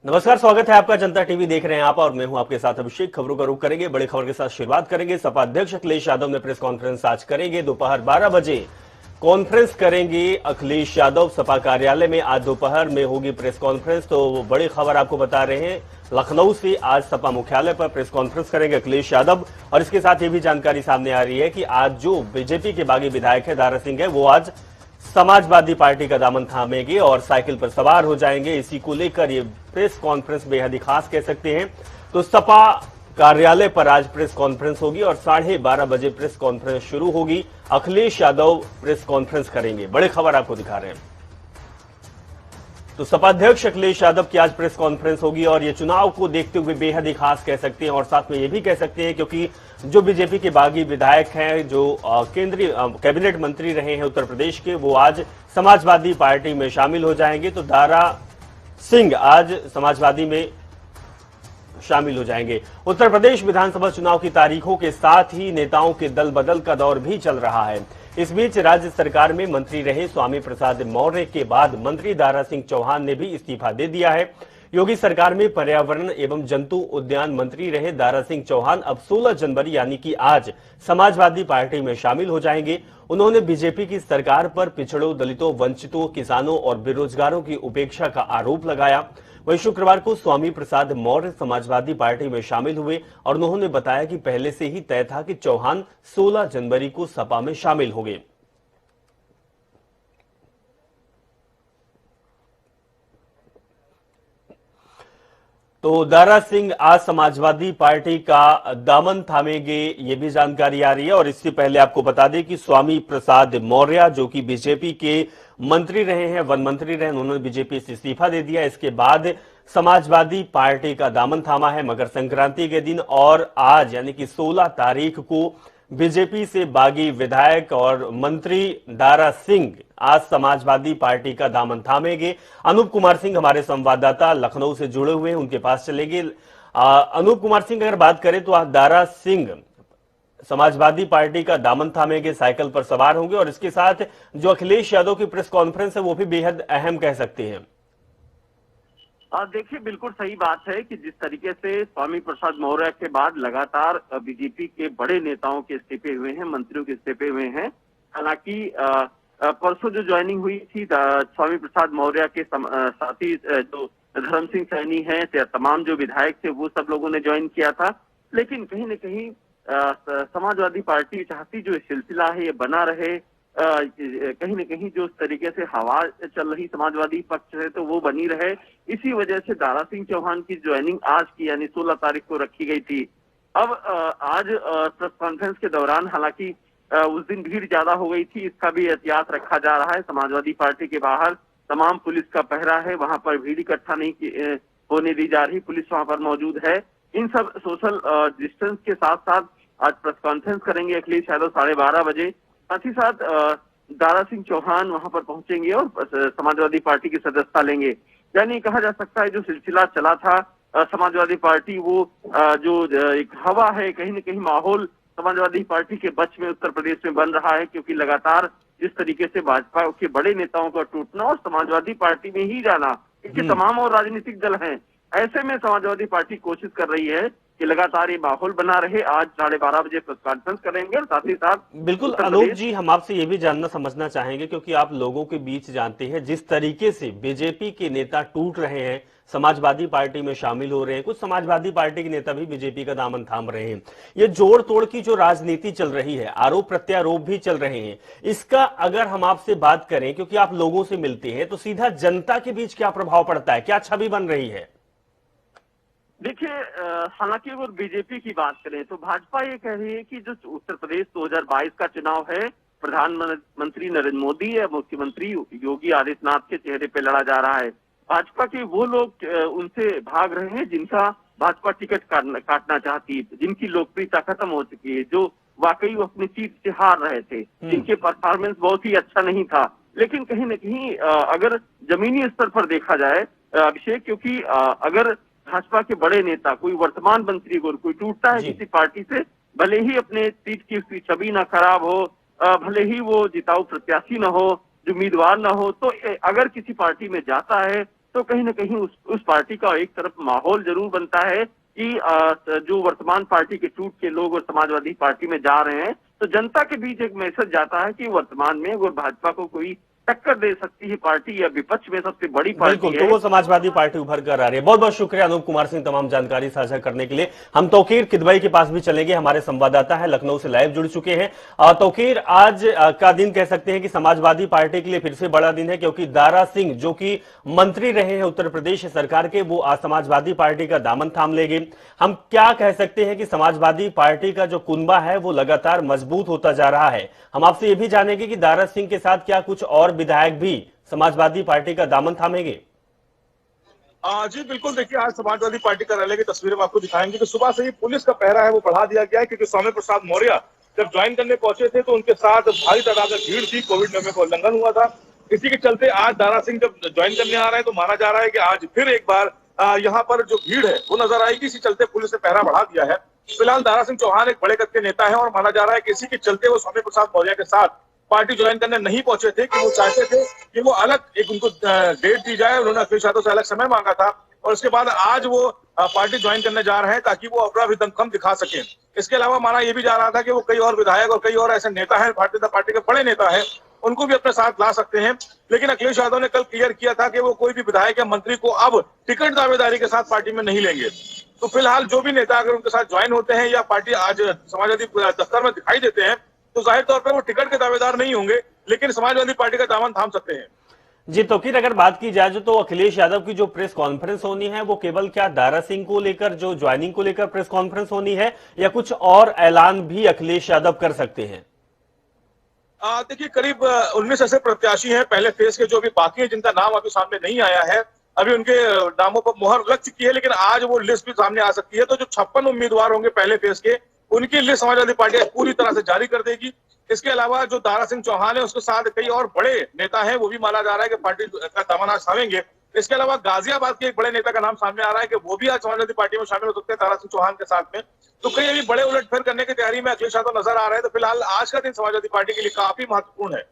नमस्कार, स्वागत है आपका। जनता टीवी देख रहे हैं आप और मैं हूं आपके साथ अभिषेक। खबरों का रुख करेंगे, बड़ी खबर के साथ शुरुआत करेंगे। सपा अध्यक्ष अखिलेश यादव ने प्रेस कॉन्फ्रेंस आज करेंगे दोपहर 12 बजे कॉन्फ्रेंस करेंगे अखिलेश यादव। सपा कार्यालय में आज दोपहर में होगी प्रेस कॉन्फ्रेंस। तो बड़ी खबर आपको बता रहे हैं, लखनऊ से आज सपा मुख्यालय पर प्रेस कॉन्फ्रेंस करेंगे अखिलेश यादव। और इसके साथ ये भी जानकारी सामने आ रही है कि आज जो बीजेपी के बागी विधायक है दारा सिंह है, वो आज समाजवादी पार्टी का दामन थामेंगे और साइकिल पर सवार हो जाएंगे। इसी को लेकर ये प्रेस कॉन्फ्रेंस बेहद ही खास कह सकते हैं। तो सपा कार्यालय पर आज प्रेस कॉन्फ्रेंस होगी और 12:30 बजे प्रेस कॉन्फ्रेंस शुरू होगी। अखिलेश यादव प्रेस कॉन्फ्रेंस करेंगे। बड़ी खबर आपको दिखा रहे हैं। तो सपा अध्यक्ष अखिलेश यादव की आज प्रेस कॉन्फ्रेंस होगी और ये चुनाव को देखते हुए बेहद ही खास कह सकते हैं। और साथ में ये भी कह सकते हैं क्योंकि जो बीजेपी के बागी विधायक हैं, जो केंद्रीय कैबिनेट मंत्री रहे हैं उत्तर प्रदेश के, वो आज समाजवादी पार्टी में शामिल हो जाएंगे। तो दारा सिंह आज समाजवादी में शामिल हो जाएंगे। उत्तर प्रदेश विधानसभा चुनाव की तारीखों के साथ ही नेताओं के दल बदल का दौर भी चल रहा है। इस बीच राज्य सरकार में मंत्री रहे स्वामी प्रसाद मौर्य के बाद मंत्री दारा सिंह चौहान ने भी इस्तीफा दे दिया है। योगी सरकार में पर्यावरण एवं जंतु उद्यान मंत्री रहे दारा सिंह चौहान अब 16 जनवरी यानी कि आज समाजवादी पार्टी में शामिल हो जाएंगे। उन्होंने बीजेपी की सरकार पर पिछड़ों, दलितों, वंचितों, किसानों और बेरोजगारों की उपेक्षा का आरोप लगाया। वहीं शुक्रवार को स्वामी प्रसाद मौर्य समाजवादी पार्टी में शामिल हुए और उन्होंने बताया कि पहले से ही तय था कि चौहान 16 जनवरी को सपा में शामिल होंगे। तो दारा सिंह आज समाजवादी पार्टी का दामन थामेंगे, ये भी जानकारी आ रही है। और इससे पहले आपको बता दें कि स्वामी प्रसाद मौर्य जो कि बीजेपी के मंत्री रहे हैं, वन मंत्री रहे, उन्होंने बीजेपी से इस्तीफा दे दिया। इसके बाद समाजवादी पार्टी का दामन थामा है मकर संक्रांति के दिन। और आज यानी कि 16 तारीख को बीजेपी से बागी विधायक और मंत्री दारा सिंह आज समाजवादी पार्टी का दामन थामेंगे। अनूप कुमार सिंह हमारे संवाददाता लखनऊ से जुड़े हुए हैं, उनके पास चलेंगे। अनूप कुमार सिंह, अगर बात करें तो आज दारा सिंह समाजवादी पार्टी का दामन थामेंगे, साइकिल पर सवार होंगे और इसके साथ जो अखिलेश यादव की प्रेस कॉन्फ्रेंस है वो भी बेहद अहम कह सकते हैं। देखिए, बिल्कुल सही बात है कि जिस तरीके से स्वामी प्रसाद मौर्य के बाद लगातार बीजेपी के बड़े नेताओं के इस्तीफे हुए हैं, मंत्रियों के इस्तीफे हुए हैं। हालांकि परसों जो ज्वाइनिंग हुई थी स्वामी प्रसाद मौर्य के साथी जो धर्म सिंह सैनी हैं, तमाम जो विधायक थे वो सब लोगों ने ज्वाइन किया था। लेकिन कहीं न कहीं समाजवादी पार्टी चाहती जो सिलसिला है ये बना रहे। कहीं न कहीं जो तरीके से हवा चल रही समाजवादी पक्ष है तो वो बनी रहे। इसी वजह से दारा सिंह चौहान की ज्वाइनिंग आज की यानी 16 तारीख को रखी गई थी। अब आज प्रेस कॉन्फ्रेंस के दौरान हालांकि उस दिन भीड़ ज्यादा हो गई थी, इसका भी एहतियात रखा जा रहा है। समाजवादी पार्टी के बाहर तमाम पुलिस का पहरा है, वहां पर भीड़ इकट्ठा नहीं होने दी जा रही, पुलिस वहां पर मौजूद है। इन सब सोशल डिस्टेंस के साथ साथ आज प्रेस कॉन्फ्रेंस करेंगे अखिलेश यादव 12:30 बजे। साथ ही साथ दारा सिंह चौहान वहां पर पहुंचेंगे और समाजवादी पार्टी की सदस्यता लेंगे। यानी कहा जा सकता है जो सिलसिला चला था समाजवादी पार्टी वो जो एक हवा है, कहीं न कहीं माहौल समाजवादी पार्टी के पक्ष में उत्तर प्रदेश में बन रहा है। क्योंकि लगातार जिस तरीके से भाजपा के बड़े नेताओं का टूटना और समाजवादी पार्टी में ही जाना, क्योंकि तमाम और राजनीतिक दल हैं, ऐसे में समाजवादी पार्टी कोशिश कर रही है कि लगातार ये माहौल बना रहे। आज 12:30 बजे प्रेस कॉन्फ्रेंस करेंगे और साथ ही साथ बिल्कुल अनूप जी, हम आपसे ये भी जानना समझना चाहेंगे क्योंकि आप लोगों के बीच जानते हैं जिस तरीके से बीजेपी के नेता टूट रहे हैं, समाजवादी पार्टी में शामिल हो रहे हैं, कुछ समाजवादी पार्टी के नेता भी बीजेपी का दामन थाम रहे हैं। ये जोड़ तोड़ की जो राजनीति चल रही है, आरोप प्रत्यारोप भी चल रहे हैं, इसका अगर हम आपसे बात करें क्योंकि आप लोगों से मिलते हैं, तो सीधा जनता के बीच क्या प्रभाव पड़ता है, क्या छवि बन रही है? देखिए, हालांकि अगर बीजेपी की बात करें तो भाजपा ये कह रही है कि जो उत्तर प्रदेश 2022 का चुनाव है, प्रधानमंत्री नरेंद्र मोदी या मुख्यमंत्री योगी आदित्यनाथ के चेहरे पे लड़ा जा रहा है। भाजपा के वो लोग उनसे भाग रहे हैं जिनका भाजपा टिकट काटना चाहती है, जिनकी लोकप्रियता खत्म हो चुकी है, जो वाकई वो अपनी सीट से हार रहे थे, जिनके परफॉर्मेंस बहुत ही अच्छा नहीं था। लेकिन कहीं न कहीं अगर जमीनी स्तर पर देखा जाए अभिषेक, क्योंकि अगर भाजपा के बड़े नेता कोई वर्तमान मंत्री को कोई टूटता है किसी पार्टी से, भले ही अपने सीट की उसकी छवि ना खराब हो, भले ही वो जिताऊ प्रत्याशी ना हो, जो उम्मीदवार ना हो, तो अगर किसी पार्टी में जाता है तो कहीं ना कहीं उस पार्टी का एक तरफ माहौल जरूर बनता है कि जो वर्तमान पार्टी के टूट के लोग और समाजवादी पार्टी में जा रहे हैं, तो जनता के बीच एक मैसेज जाता है कि वर्तमान में अगर भाजपा को कोई टक्कर दे सकती है पार्टी या विपक्ष में सबसे बड़ी पार्टी बिल्कुल, है। तो वो समाजवादी पार्टी उभर कर आ रही है। बहुत बहुत शुक्रिया अनूप कुमार सिंह तमाम जानकारी साझा करने के लिए। हम तौकीर किदवई के पास भी चलेंगे, हमारे संवाददाता है लखनऊ से लाइव जुड़ चुके हैं। तौकीर, आज का दिन कह सकते हैं कि समाजवादी पार्टी के लिए फिर से बड़ा दिन है, क्योंकि दारा सिंह जो कि मंत्री रहे हैं उत्तर प्रदेश सरकार के, वो आज समाजवादी पार्टी का दामन थाम लेंगे। हम क्या कह सकते हैं कि समाजवादी पार्टी का जो कुनबा है वो लगातार मजबूत होता जा रहा है। हम आपसे ये भी जानेंगे कि दारा सिंह के साथ क्या कुछ और विधायक भी समाजवादी पार्टी का दामन थामेंगे? जी बिल्कुल, देखिए आज समाजवादी पार्टी कार्यालय की तस्वीरें हम आपको दिखाएंगे कि सुबह से ही पुलिस का पहरा है वो बढ़ा दिया गया है, क्योंकि स्वामी प्रसाद मौर्य जब ज्वाइन करने पहुंचे थे तो उनके साथ भारी तादाद में भीड़ थी, कोविड नियमों का उल्लंघन हुआ था। इसी के चलते आज दारा सिंह जब ज्वाइन करने आ रहे हैं तो माना जा रहा है कि आज फिर एक बार यहाँ पर जो भीड़ है वो नजर आएगी। इसी चलते पुलिस ने पहरा बढ़ा दिया है। फिलहाल दारा सिंह चौहान एक बड़े कद के नेता है और माना जा रहा है कि इसी के चलते वो स्वामी प्रसाद मौर्य के साथ पार्टी ज्वाइन करने नहीं पहुंचे थे, कि वो चाहते थे कि वो अलग एक उनको डेट दी जाए। उन्होंने अखिलेश यादव से अलग समय मांगा था और उसके बाद आज वो पार्टी ज्वाइन करने जा रहे हैं ताकि वो अपना भी दमखम दिखा सके। इसके अलावा माना यह भी जा रहा था कि वो कई और विधायक और कई और ऐसे नेता हैं, भारतीय जनता पार्टी के बड़े नेता हैं, उनको भी अपने साथ ला सकते हैं। लेकिन अखिलेश यादव ने कल क्लियर किया था कि वो कोई भी विधायक या मंत्री को अब टिकट दावेदारी के साथ पार्टी में नहीं लेंगे। तो फिलहाल जो भी नेता अगर उनके साथ ज्वाइन होते हैं या पार्टी आज समाजवादी दफ्तर में दिखाई देते हैं तो जाहिर तौर पर वो टिकट के दावेदार नहीं होंगे, लेकिन समाजवादी पार्टी का दामन थाम सकते हैं। जी तौकीर, अगर बात की जाए तो अखिलेश यादव की जो प्रेस कॉन्फ्रेंस होनी है वो केवल क्या दारा सिंह को लेकर, जो ज्वाइनिंग को लेकर प्रेस कॉन्फ्रेंस होनी है, या कुछ और ऐलान भी अखिलेश यादव कर सकते हैं? देखिए करीब 19 ऐसे प्रत्याशी हैं पहले फेज के जो अभी बाकी है, जिनका नाम अभी सामने नहीं आया है। अभी उनके नामों पर मुहर लग चुकी है, लेकिन आज वो लिस्ट भी सामने आ सकती है। तो जो 56 उम्मीदवार होंगे पहले फेज के, उनकी लिस्ट समाजवादी पार्टी पूरी तरह से जारी कर देगी। इसके अलावा जो दारा सिंह चौहान है उसके साथ कई और बड़े नेता हैं, वो भी माना जा रहा है कि पार्टी का दामन आज थामेंगे। इसके अलावा गाजियाबाद के एक बड़े नेता का नाम सामने आ रहा है कि वो भी आज समाजवादी पार्टी में शामिल हो सकते हैं दारा सिंह चौहान के साथ में। तो कई अभी बड़े उलटफेर करने की तैयारी में अखिलेश यादव नजर आ रहे हैं। तो फिलहाल आज का दिन समाजवादी पार्टी के लिए काफी महत्वपूर्ण है।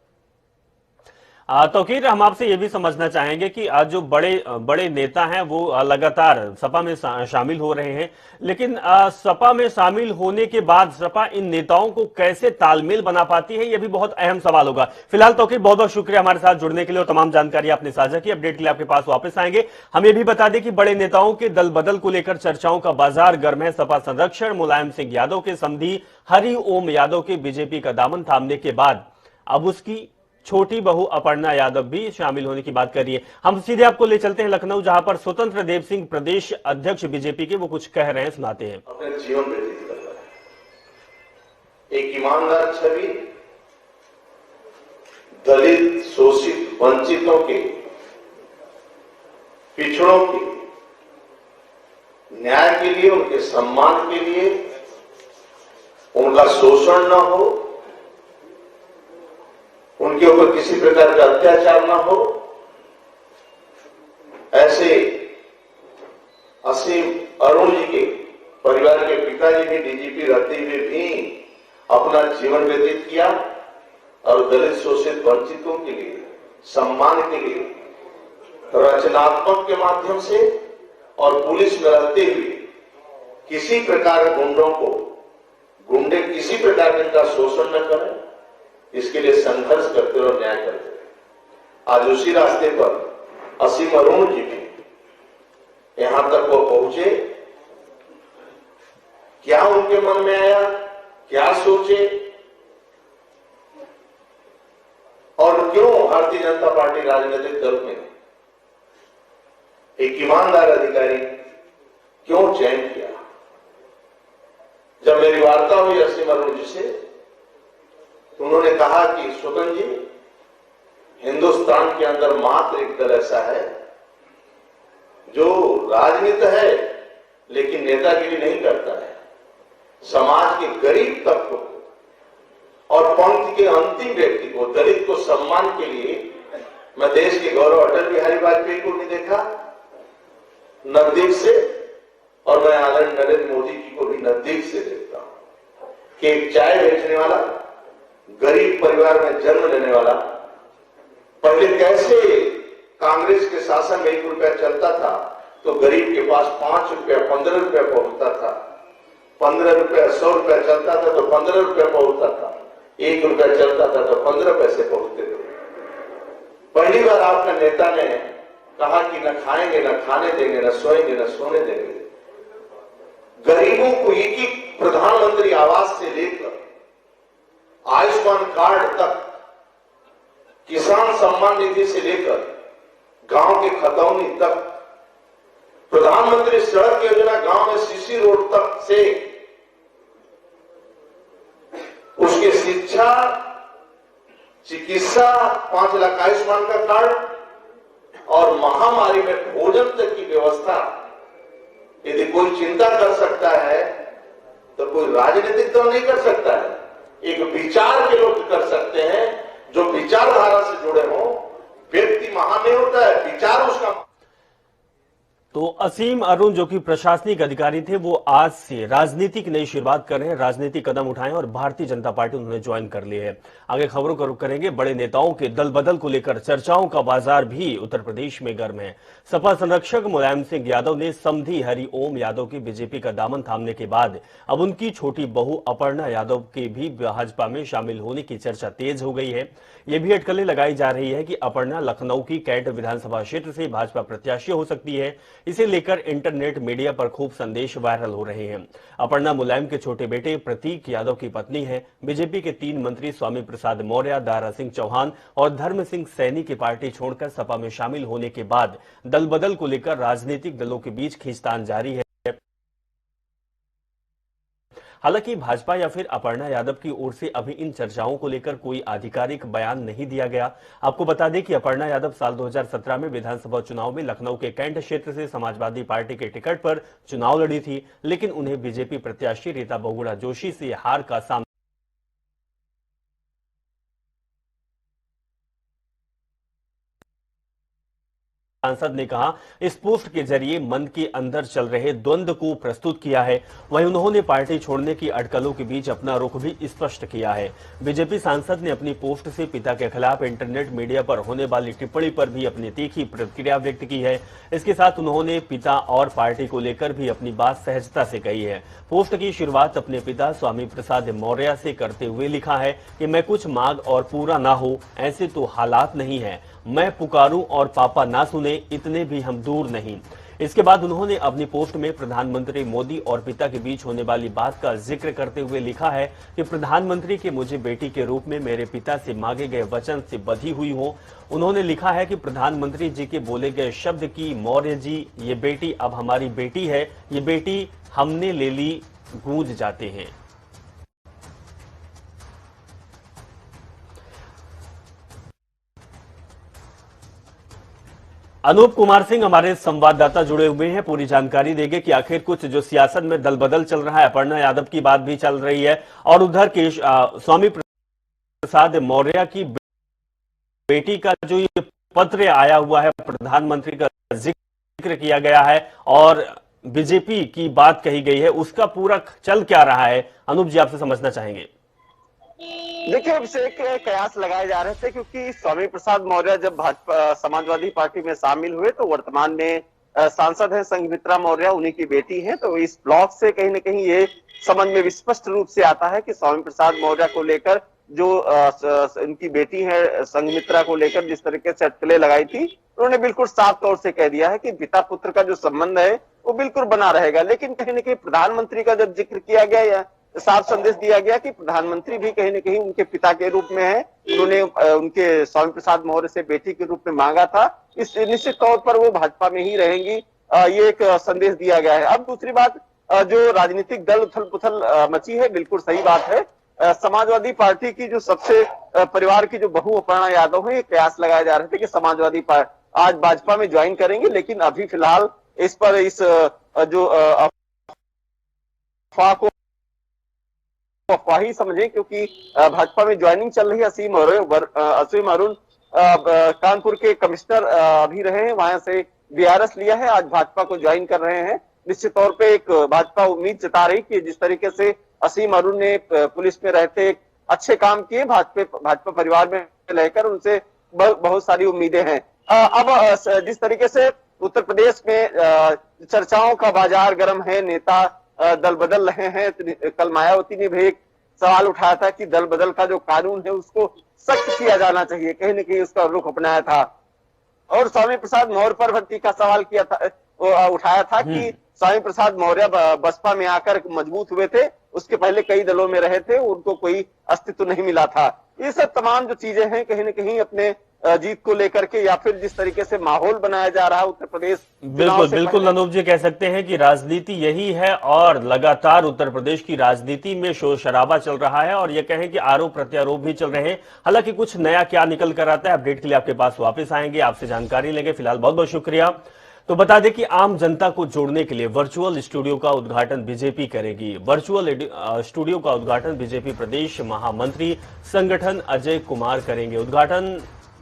तौकीर, हम आपसे ये भी समझना चाहेंगे कि आज जो बड़े नेता हैं वो लगातार सपा में शामिल हो रहे हैं, लेकिन सपा में शामिल होने के बाद सपा इन नेताओं को कैसे तालमेल बना पाती है, ये भी बहुत अहम सवाल होगा। फिलहाल तौकीर, बहुत बहुत शुक्रिया हमारे साथ जुड़ने के लिए और तमाम जानकारी आपने साझा की। अपडेट के लिए आपके पास वापस आएंगे। हम ये भी बता दें कि बड़े नेताओं के दल बदल को लेकर चर्चाओं का बाजार गर्म है। सपा संरक्षण मुलायम सिंह यादव के समधी हरि ओम यादव के बीजेपी का दामन थामने के बाद अब उसकी छोटी बहू अपर्णा यादव भी शामिल होने की बात कर रही है। हम सीधे आपको ले चलते हैं लखनऊ, जहां पर स्वतंत्र देव सिंह प्रदेश अध्यक्ष बीजेपी के, वो कुछ कह रहे हैं, सुनाते हैं। अपने जीवन व्यतीत कर रहा है एक ईमानदार छवि दलित, शोषित, वंचितों के, पिछड़ों के न्याय के लिए, उनके सम्मान के लिए, उनका शोषण न हो, उनके ऊपर किसी प्रकार का अत्याचार ना हो, ऐसे असीम अरुण जी के परिवार के पिताजी भी डीजीपी रहते हुए भी अपना जीवन व्यतीत किया और दलित, शोषित, वंचितों के लिए, सम्मान के लिए रचनात्मक के माध्यम से और पुलिस में रहते हुए किसी प्रकार गुंडे किसी प्रकार का इनका शोषण न करें, इसके लिए संघर्ष करते और न्याय करते हैं। आज उसी रास्ते पर असीम अरुण जी भी यहां तक वो पहुंचे। क्या उनके मन में आया, क्या सोचे और क्यों भारतीय जनता पार्टी राजनीतिक दल में एक ईमानदार अधिकारी क्यों चयन किया? जब मेरी वार्ता हुई असीम अरुण जी से, उन्होंने कहा कि स्वतंत्र जी, हिंदुस्तान के अंदर मात्र एक दल ऐसा है जो राजनीति है लेकिन नेतागिरी नहीं करता है। समाज के गरीब तबकों को और पंक्ति के अंतिम व्यक्ति को, दलित को सम्मान के लिए मैं देश के गौरव अटल बिहारी वाजपेयी को भी देखा नजदीक से और मैं आदरणीय नरेंद्र मोदी जी को भी नजदीक से देखता हूं कि एक चाय बेचने वाला, गरीब परिवार में जन्म लेने वाला पहले कैसे कांग्रेस के शासन में 1 रुपया चलता था तो गरीब के पास 5 रुपया 15 रुपया पहुंचता था। 15 रुपया 100 रुपया चलता था तो 15 रुपया पहुंचता था। 1 रुपया चलता था तो 15 पैसे पहुंचते थे। पहली बार आपके नेता ने कहा कि न खाएंगे, न खाने देंगे, न सोएंगे, न सोने देंगे। गरीबों को एक प्रधानमंत्री आवास से लेकर आयुष्मान कार्ड तक, किसान सम्मान निधि से लेकर गांव के खतौनी तक, प्रधानमंत्री सड़क योजना गांव में सीसी रोड तक से उसके शिक्षा, चिकित्सा, 5 लाख आयुष्मान का कार्ड और महामारी में भोजन तक की व्यवस्था यदि कोई चिंता कर सकता है तो कोई राजनीतिक दल नहीं कर सकता है। एक विचार के लोग कर सकते हैं, जो विचारधारा से जुड़े हों। व्यक्ति महान नहीं होता है, विचार उसका। तो असीम अरुण जो कि प्रशासनिक अधिकारी थे, वो आज से राजनीतिक नई शुरुआत कर रहे हैं, राजनीतिक कदम उठाए और भारतीय जनता पार्टी उन्होंने ज्वाइन कर ली है। आगे खबरों का रुख करेंगे। बड़े नेताओं के दल बदल को लेकर चर्चाओं का बाजार भी उत्तर प्रदेश में गर्म है। सपा संरक्षक मुलायम सिंह यादव ने समधी हरिओम यादव की बीजेपी का दामन थामने के बाद अब उनकी छोटी बहू अपर्णा यादव के भी भाजपा में शामिल होने की चर्चा तेज हो गई है। यह भी अटकलें लगाई जा रही है कि अपर्णा लखनऊ की कैंट विधानसभा क्षेत्र से भाजपा प्रत्याशी हो सकती है। इसे लेकर इंटरनेट मीडिया पर खूब संदेश वायरल हो रहे हैं। अपर्णा मुलायम के छोटे बेटे प्रतीक यादव की पत्नी है। बीजेपी के 3 मंत्री स्वामी प्रसाद मौर्य, दारा सिंह चौहान और धर्म सिंह सैनी की पार्टी छोड़कर सपा में शामिल होने के बाद दल बदल को लेकर राजनीतिक दलों के बीच खींचतान जारी है। हालांकि भाजपा या फिर अपर्णा यादव की ओर से अभी इन चर्चाओं को लेकर कोई आधिकारिक बयान नहीं दिया गया। आपको बता दें कि अपर्णा यादव साल 2017 में विधानसभा चुनाव में लखनऊ के कैंट क्षेत्र से समाजवादी पार्टी के टिकट पर चुनाव लड़ी थी, लेकिन उन्हें बीजेपी प्रत्याशी रीता बहुगुणा जोशी से हार का सामना सांसद ने कहा इस पोस्ट के जरिए मन के अंदर चल रहे द्वंद्व को प्रस्तुत किया है। वहीं उन्होंने पार्टी छोड़ने की अटकलों के बीच अपना रुख भी स्पष्ट किया है। बीजेपी सांसद ने अपनी पोस्ट से पिता के खिलाफ इंटरनेट मीडिया पर होने वाली टिप्पणी पर भी अपनी तीखी प्रतिक्रिया व्यक्त की है। इसके साथ उन्होंने पिता और पार्टी को लेकर भी अपनी बात सहजता से कही है। पोस्ट की शुरुआत अपने पिता स्वामी प्रसाद मौर्य से करते हुए लिखा है कि मैं कुछ मांग और पूरा ना हो, ऐसे तो हालात नहीं है। मैं पुकारूं और पापा ना सुने, इतने भी हम दूर नहीं। इसके बाद उन्होंने अपनी पोस्ट में प्रधानमंत्री मोदी और पिता के बीच होने वाली बात का जिक्र करते हुए लिखा है कि प्रधानमंत्री के मुझे बेटी के रूप में मेरे पिता से मांगे गए वचन से बधी हुई हो। उन्होंने लिखा है कि प्रधानमंत्री जी के बोले गए शब्द की मौर्य जी, ये बेटी अब हमारी बेटी है, ये बेटी हमने ले ली, गूंज जाते हैं। अनूप कुमार सिंह हमारे संवाददाता जुड़े हुए हैं, पूरी जानकारी देंगे कि आखिर कुछ जो सियासत में दल बदल चल रहा है, अपर्णा यादव की बात भी चल रही है और उधर के स्वामी प्रसाद मौर्य की बेटी का जो ये पत्र आया हुआ है, प्रधानमंत्री का जिक्र किया गया है और बीजेपी की बात कही गई है, उसका पूरा चल क्या रहा है, अनूप जी आपसे समझना चाहेंगे। देखिए, अभिषेक, कयास लगाए जा रहे थे क्योंकि स्वामी प्रसाद मौर्य जब भाजपा समाजवादी पार्टी में शामिल हुए तो वर्तमान में सांसद है संघमित्रा मौर्य, उन्हीं की बेटी है। तो इस ब्लॉक से कहीं ना कहीं ये समझ में स्पष्ट रूप से आता है कि स्वामी प्रसाद मौर्य को लेकर जो उनकी बेटी है संघमित्रा को लेकर जिस तरीके से अटकलें लगाई थी, उन्होंने बिल्कुल साफ तौर से कह दिया है कि पिता पुत्र का जो संबंध है वो बिल्कुल बना रहेगा। लेकिन कहीं ना कहीं प्रधानमंत्री का जब जिक्र किया गया या साफ संदेश दिया गया कि प्रधानमंत्री भी कहीं न कहीं उनके पिता के रूप में है, उन्होंने उनके स्वामी प्रसाद मौर्य से बेटी के रूप में मांगा था, इस निश्चित तौर पर वो भाजपा में ही रहेंगी, ये एक संदेश दिया गया है। अब दूसरी बात, जो राजनीतिक दल उथल पुथल मची है, बिल्कुल सही बात है। समाजवादी पार्टी की जो सबसे परिवार की जो बहू अपर्णा यादव है, कयास लगाए जा रहे थे कि समाजवादी पार्टी आज भाजपा में ज्वाइन करेंगे, लेकिन अभी फिलहाल इस पर इस जो अफवाह को अफवाही समझे, क्योंकि भाजपा में ज्वाइनिंग चल रही है। असीम अरुण कानपुर के कमिश्नर अभी रहे हैं, वहां से बीआरएस लिया है, आज भाजपा को ज्वाइन कर रहे हैं। निश्चित तौर पे एक भाजपा उम्मीद जता रही कि जिस तरीके से असीम अरुण ने पुलिस में रहते अच्छे काम किए, भाजपा परिवार में रहकर उनसे बहुत सारी उम्मीदें हैं। जिस तरीके से उत्तर प्रदेश में चर्चाओं का बाजार गर्म है, नेता दल बदल रहे हैं। कल मायावती ने भी एक सवाल उठाया था कि दल बदल का जो कानून है उसको सख्त किया जाना चाहिए, कहीं न कहीं उसका रुख अपनाया था। और स्वामी प्रसाद मौर्य पर तीखा सवाल किया था, उठाया था कि स्वामी प्रसाद मौर्य बसपा में आकर मजबूत हुए थे, उसके पहले कई दलों में रहे थे, उनको कोई अस्तित्व नहीं मिला था। ये सब तमाम जो चीजें हैं कहीं न कहीं अपने जीत को लेकर के या फिर जिस तरीके से माहौल बनाया जा रहा है उत्तर प्रदेश, बिल्कुल अनूप जी, कह सकते हैं कि राजनीति यही है और लगातार उत्तर प्रदेश की राजनीति में शोर शराबा चल रहा है और ये कहें कि आरोप प्रत्यारोप भी चल रहे हैं। हालांकि कुछ नया क्या निकल कर आता है, अपडेट के लिए आपके पास वापस आएंगे, आपसे जानकारी लेंगे। फिलहाल बहुत बहुत शुक्रिया। तो बता दें कि आम जनता को जोड़ने के लिए वर्चुअल स्टूडियो का उद्घाटन बीजेपी करेगी। वर्चुअल स्टूडियो का उद्घाटन बीजेपी प्रदेश महामंत्री संगठन अजय कुमार करेंगे। उद्घाटन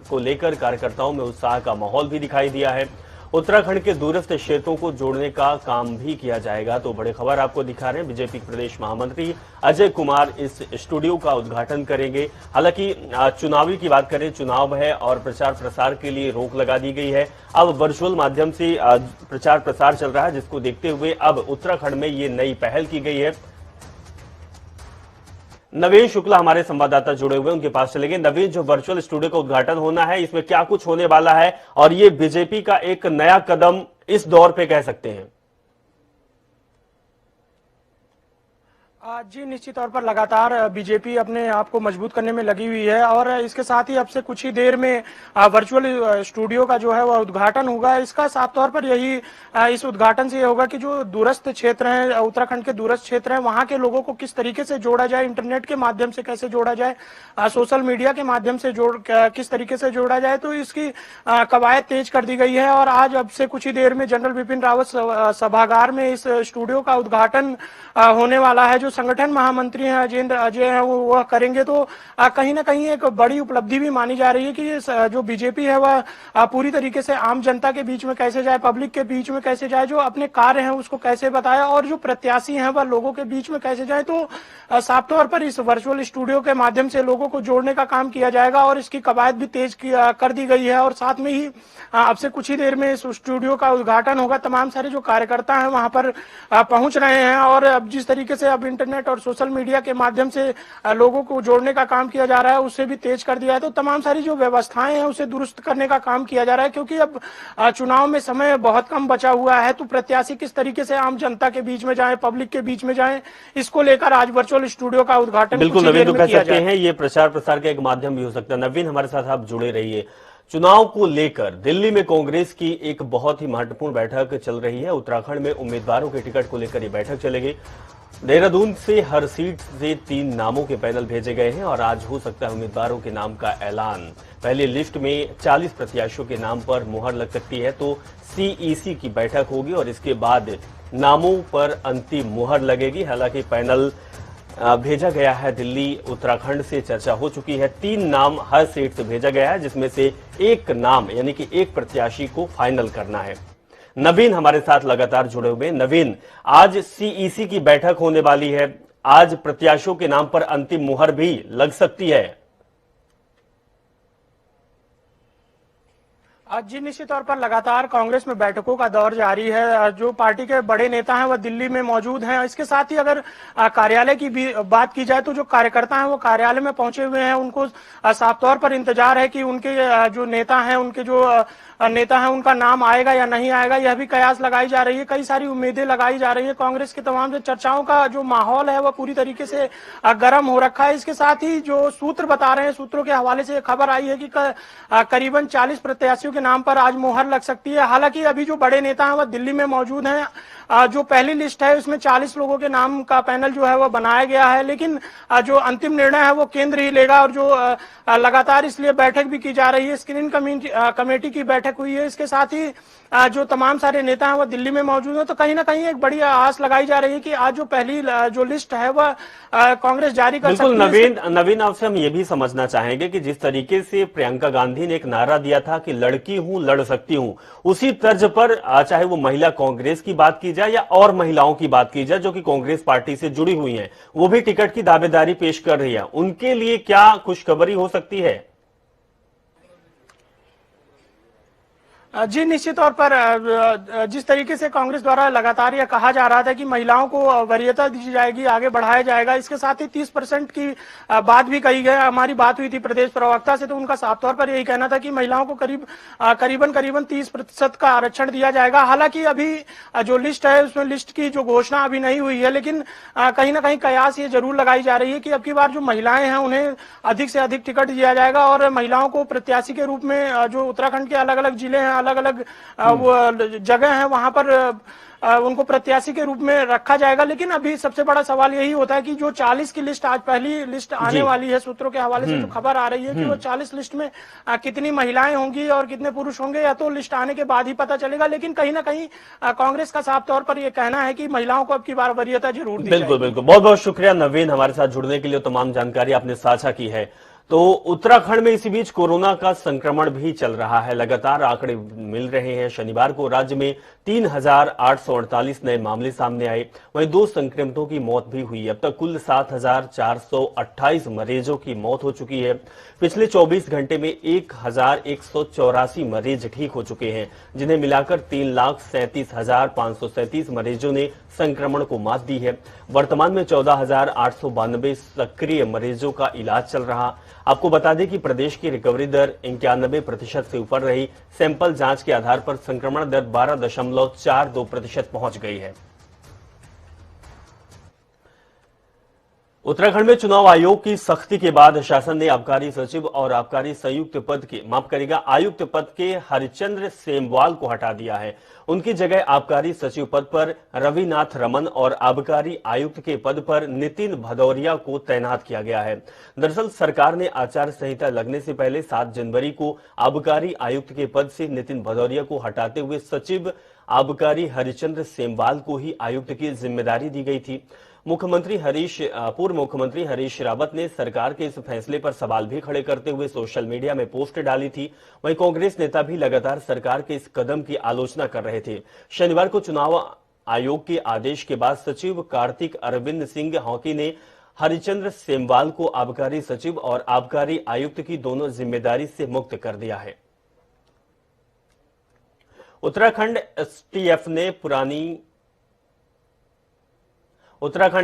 को लेकर कार्यकर्ताओं में उत्साह का माहौल भी दिखाई दिया है। उत्तराखंड के दूरस्थ क्षेत्रों को जोड़ने का काम भी किया जाएगा। तो बड़ी खबर आपको दिखा रहे हैं, बीजेपी प्रदेश महामंत्री अजय कुमार इस स्टूडियो का उद्घाटन करेंगे। हालांकि चुनावी की बात करें, चुनाव है और प्रचार प्रसार के लिए रोक लगा दी गई है। अब वर्चुअल माध्यम से प्रचार प्रसार चल रहा है, जिसको देखते हुए अब उत्तराखंड में ये नई पहल की गई है। नवीन शुक्ला हमारे संवाददाता जुड़े हुए, उनके पास चलेंगे। नवीन, जो वर्चुअल स्टूडियो का उद्घाटन होना है, इसमें क्या कुछ होने वाला है और ये बीजेपी का एक नया कदम इस दौर पे कह सकते हैं? जी, निश्चित तौर पर लगातार बीजेपी अपने आप को मजबूत करने में लगी हुई है और इसके साथ ही अब से कुछ ही देर में वर्चुअल स्टूडियो का जो है वह उद्घाटन होगा। इसका साफ तौर पर यही इस उद्घाटन से ये होगा कि जो दूरस्थ क्षेत्र हैं, उत्तराखंड के दूरस्थ क्षेत्र हैं, वहां के लोगों को किस तरीके से जोड़ा जाए, इंटरनेट के माध्यम से कैसे जोड़ा जाए, सोशल मीडिया के माध्यम से किस तरीके से जोड़ा जाए। तो इसकी कवायद तेज कर दी गई है और आज अब से कुछ ही देर में जनरल बिपिन रावत सभागार में इस स्टूडियो का उद्घाटन होने वाला है। जो संगठन महामंत्री हैं अजय हैं वह करेंगे। तो कहीं ना कहीं एक बड़ी उपलब्धि भी मानी जा रही है कि जो बीजेपी है वह पूरी तरीके से आम जनता के बीच में कैसे जाए, पब्लिक के बीच में कैसे जाए, जो अपने कार्य हैं उसको कैसे बताए और जो प्रत्याशी हैं वह लोगों के बीच में कैसे जाए। तो साफ तौर पर इस वर्चुअल स्टूडियो के माध्यम से लोगों को जोड़ने का काम किया जाएगा और इसकी कवायद भी तेज कर दी गई है। और साथ में ही अब से कुछ ही देर में इस स्टूडियो का उद्घाटन होगा। तमाम सारे जो कार्यकर्ता हैं वहां पर पहुंच रहे हैं और अब जिस तरीके से अब इंटरनेट और सोशल मीडिया के माध्यम से लोगों को जोड़ने का काम किया जा रहा है उससे भी तेज कर दिया है। तो तमाम सारी जो व्यवस्थाएं हैं उसे दुरुस्त करने का काम किया जा रहा है, क्योंकि अब चुनाव में समय बहुत कम बचा हुआ है। तो प्रत्याशी किस तरीके से आम जनता के बीच में जाए, पब्लिक के बीच में जाए, इसको लेकर आज वर्चुअल स्टूडियो का उद्घाटन बिल्कुल नवीन, तो कह सकते हैं ये प्रचार प्रसार का एक माध्यम भी हो सकता है। नवीन, हमारे साथ आप जुड़े रहिए। चुनाव को लेकर दिल्ली में कांग्रेस की एक बहुत ही महत्वपूर्ण बैठक चल रही है। उत्तराखंड में उम्मीदवारों के टिकट को लेकर ये बैठक चलेगी। देहरादून से हर सीट से 3 नामों के पैनल भेजे गए हैं और आज हो सकता है उम्मीदवारों के नाम का ऐलान। पहली लिस्ट में 40 प्रत्याशियों के नाम पर मुहर लग सकती है, तो सीईसी की बैठक होगी और इसके बाद नामों पर अंतिम मुहर लगेगी। हालांकि पैनल भेजा गया है दिल्ली, उत्तराखंड से चर्चा हो चुकी है। 3 नाम हर सीट से भेजा गया है, जिसमें से एक नाम यानी कि एक प्रत्याशी को फाइनल करना है। नवीन हमारे साथ लगातार जुड़े हुए। नवीन, आज सीईसी की बैठक होने वाली है, आज प्रत्याशियों के नाम पर अंतिम मुहर भी लग सकती है। जी, निश्चित तौर पर लगातार कांग्रेस में बैठकों का दौर जारी है। जो पार्टी के बड़े नेता हैं वह दिल्ली में मौजूद हैं। इसके साथ ही अगर कार्यालय की भी बात की जाए तो जो कार्यकर्ता हैं वो कार्यालय में पहुंचे हुए हैं। उनको साफ तौर पर इंतजार है कि उनके जो नेता हैं, उनके जो नेता हैं, उनका नाम आएगा या नहीं आएगा, यह भी कयास लगाई जा रही है। कई सारी उम्मीदें लगाई जा रही है। कांग्रेस के तमाम जो चर्चाओं का जो माहौल है वह पूरी तरीके से गर्म हो रखा है। इसके साथ ही जो सूत्र बता रहे हैं, सूत्रों के हवाले से खबर आई है कि करीबन 40 प्रत्याशियों के नाम पर आज मुहर लग सकती है। हालांकि अभी जो बड़े नेता हैं वह दिल्ली में मौजूद हैं। जो पहली लिस्ट है उसमें 40 लोगों के नाम का पैनल जो है वह बनाया गया है, लेकिन जो अंतिम निर्णय है वो केंद्र ही लेगा। और जो लगातार इसलिए बैठक भी की जा रही है, स्क्रीनिंग कमेटी की बैठक हुई है। इसके साथ ही जो तमाम सारे नेता हैं वो दिल्ली में मौजूद हैं। तो कहीं ना कहीं एक बड़ी आस लगाई जा रही है कि आज जो पहली जो लिस्ट है वह कांग्रेस जारी कर सकती है। बिल्कुल नवीन, आपसे हम ये भी समझना चाहेंगे कि जिस तरीके से प्रियंका गांधी ने एक नारा दिया था कि लड़की हूं लड़ सकती हूं, उसी तर्ज पर चाहे वो महिला कांग्रेस की बात की जाए या और महिलाओं की बात की जाए जो कि कांग्रेस पार्टी से जुड़ी हुई हैं, वो भी टिकट की दावेदारी पेश कर रही है, उनके लिए क्या खुशखबरी हो सकती है? जी निश्चित तौर पर जिस तरीके से कांग्रेस द्वारा लगातार यह कहा जा रहा था कि महिलाओं को वरीयता दी जाएगी, आगे बढ़ाया जाएगा, इसके साथ ही 30% की बात भी कही गई। हमारी बात हुई थी प्रदेश प्रवक्ता से, तो उनका साफ तौर पर यही कहना था कि महिलाओं को करीबन 30% का आरक्षण दिया जाएगा। हालांकि अभी जो लिस्ट है उसमें लिस्ट की जो घोषणा अभी नहीं हुई है, लेकिन कहीं ना कहीं कयास ये जरूर लगाई जा रही है कि अब की बार जो महिलाएं हैं उन्हें अधिक से अधिक टिकट दिया जाएगा और महिलाओं को प्रत्याशी के रूप में जो उत्तराखंड के अलग अलग जिले हैं, अलग अलग वो जगह है, वहां पर उनको प्रत्याशी के रूप में रखा जाएगा। लेकिन अभी सबसे बड़ा सवाल यही होता है कि जो 40 की लिस्ट, आज पहली लिस्ट आने वाली है, सूत्रों के हवाले से जो खबर आ रही है कि वो 40 लिस्ट में कितनी महिलाएं होंगी और कितने पुरुष होंगे, या तो लिस्ट आने के बाद ही पता चलेगा। लेकिन कहीं ना कहीं कांग्रेस का साफ तौर पर यह कहना है कि महिलाओं को अब की बार वरीयता जरूर दी जाएगी। बिल्कुल बिल्कुल, बहुत बहुत शुक्रिया नवीन, हमारे साथ जुड़ने के लिए, तमाम जानकारी आपने साझा की है। तो उत्तराखंड में इसी बीच कोरोना का संक्रमण भी चल रहा है, लगातार आंकड़े मिल रहे हैं। शनिवार को राज्य में 3,848 नए मामले सामने आए, वहीं 2 संक्रमितों की मौत भी हुई। अब तक कुल 7,428 मरीजों की मौत हो चुकी है। पिछले 24 घंटे में 1,184 मरीज ठीक हो चुके हैं, जिन्हें मिलाकर 3,37,537 मरीजों ने संक्रमण को मात दी है। वर्तमान में 14,892 सक्रिय मरीजों का इलाज चल रहा। आपको बता दें कि प्रदेश की रिकवरी दर 91% से ऊपर रही। सैंपल जांच के आधार पर संक्रमण दर 12.42% पहुंच गई है। उत्तराखंड में चुनाव आयोग की सख्ती के बाद शासन ने आबकारी सचिव और आबकारी संयुक्त पद के आयुक्त पद के हरिचंद्र सेमवाल को हटा दिया है। उनकी जगह आबकारी सचिव पद पर रविनाथ रमन और आबकारी आयुक्त के पद पर नितिन भदौरिया को तैनात किया गया है। दरअसल सरकार ने आचार संहिता लगने से पहले 7 जनवरी को आबकारी आयुक्त के पद से नितिन भदौरिया को हटाते हुए सचिव आबकारी हरिचंद्र सेमवाल को ही आयुक्त की जिम्मेदारी दी गई थी। पूर्व मुख्यमंत्री हरीश रावत ने सरकार के इस फैसले पर सवाल भी खड़े करते हुए सोशल मीडिया में पोस्ट डाली थी। वहीं कांग्रेस नेता भी लगातार सरकार के इस कदम की आलोचना कर रहे थे। शनिवार को चुनाव आयोग के आदेश के बाद सचिव कार्तिक अरविंद सिंह हॉकी ने हरिचंद्र सेमवाल को आबकारी सचिव और आबकारी आयुक्त की दोनों जिम्मेदारी से मुक्त कर दिया है। उत्तराखंड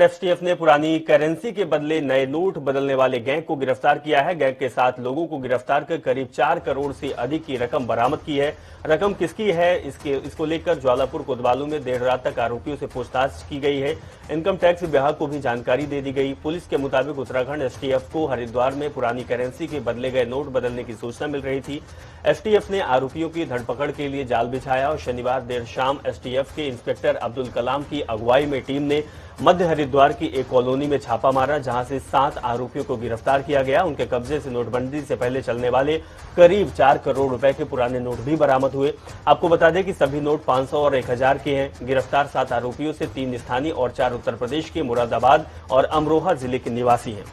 एसटीएफ ने पुरानी करेंसी के बदले नए नोट बदलने वाले गैंग को गिरफ्तार किया है। गैंग के 7 लोगों को गिरफ्तार कर करीब 4 करोड़ से अधिक की रकम बरामद की है। रकम किसकी है, इसको लेकर ज्वालापुर कोतवाली में देर रात तक आरोपियों से पूछताछ की गई है। इनकम टैक्स विभाग को भी जानकारी दे दी गई। पुलिस के मुताबिक उत्तराखंड एसटीएफ को हरिद्वार में पुरानी करेंसी के बदले गए नोट बदलने की सूचना मिल रही थी। एसटीएफ ने आरोपियों की धरपकड़ के लिए जाल बिछाया और शनिवार देर शाम एसटीएफ के इंस्पेक्टर अब्दुल कलाम की अगुवाई में टीम ने मध्य हरिद्वार की एक कॉलोनी में छापा मारा, जहां से 7 आरोपियों को गिरफ्तार किया गया। उनके कब्जे से नोटबंदी से पहले चलने वाले करीब 4 करोड़ रुपए के पुराने नोट भी बरामद हुए। आपको बता दें कि सभी नोट 500 और 1000 के हैं। गिरफ्तार 7 आरोपियों से 3 स्थानीय और 4 उत्तर प्रदेश के मुरादाबाद और अमरोहा जिले के निवासी हैं।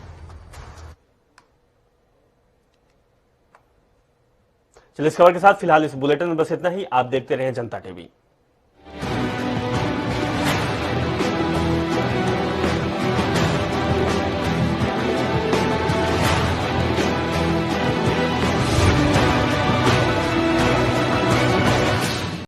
चलिए, इस खबर के साथ फिलहाल इस बुलेटिन में बस इतना ही। आप देखते रहें जनता टीवी।